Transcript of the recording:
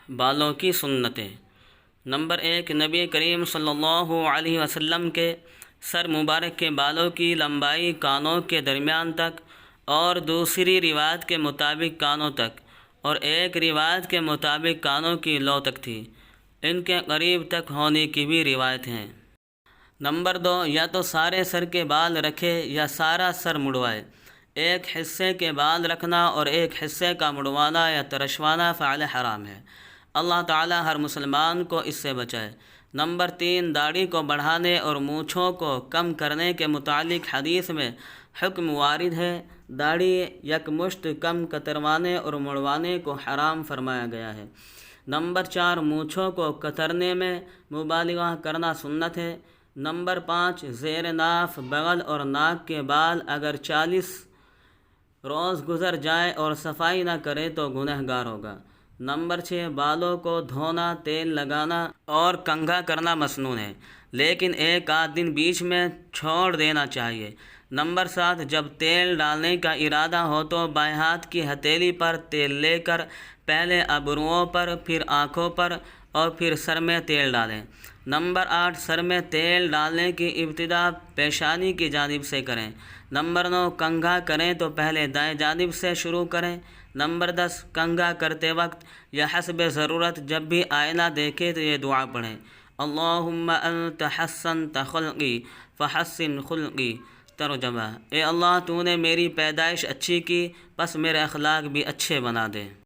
بالوں کی سنتیں۔ نمبر 1، نبی کریم صلی اللہ علیہ وسلم کے سر مبارک کے بالوں کی لمبائی کانوں کے درمیان تک، اور دوسری روایت کے مطابق کانوں تک، اور ایک روایت کے مطابق کانوں کی لو تک تھی۔ ان کے قریب تک ہونے کی بھی روایت ہیں۔ نمبر 2، یا تو سارے سر کے بال رکھے یا سارا سر مڑوائے۔ ایک حصے کے بال رکھنا اور ایک حصے کا مڑوانا یا ترشوانا فعل حرام ہے۔ اللہ تعالی ہر مسلمان کو اس سے بچائے۔ نمبر 3، داڑھی کو بڑھانے اور مونچھوں کو کم کرنے کے متعلق حدیث میں حکم وارد ہے۔ داڑھی یک مشت کم کتروانے اور مڑوانے کو حرام فرمایا گیا ہے۔ نمبر 4، مونچھوں کو کترنے میں مبالغہ کرنا سنت ہے۔ نمبر 5، زیر ناف بغل اور ناک کے بال اگر 40 روز گزر جائے اور صفائی نہ کرے تو گنہگار ہوگا۔ نمبر 6، بالوں کو دھونا، تیل لگانا اور کنگھا کرنا مسنون ہے، لیکن ایک آدھ دن بیچ میں چھوڑ دینا چاہیے۔ نمبر 7، جب تیل ڈالنے کا ارادہ ہو تو بائیں ہاتھ کی ہتھیلی پر تیل لے کر پہلے ابروؤں پر، پھر آنکھوں پر اور پھر سر میں تیل ڈالیں۔ نمبر 8، سر میں تیل ڈالنے کی ابتدا پیشانی کی جانب سے کریں۔ نمبر 9، کنگھا کریں تو پہلے دائیں جانب سے شروع کریں۔ نمبر 10، کنگھا کرتے وقت یا حسب ضرورت جب بھی آئینہ دیکھیں تو یہ دعا پڑھیں: اللہم انت حسنت خلقی فحسن خلقی۔ ترجمہ: اے اللہ، تو نے میری پیدائش اچھی کی، پس میرے اخلاق بھی اچھے بنا دے۔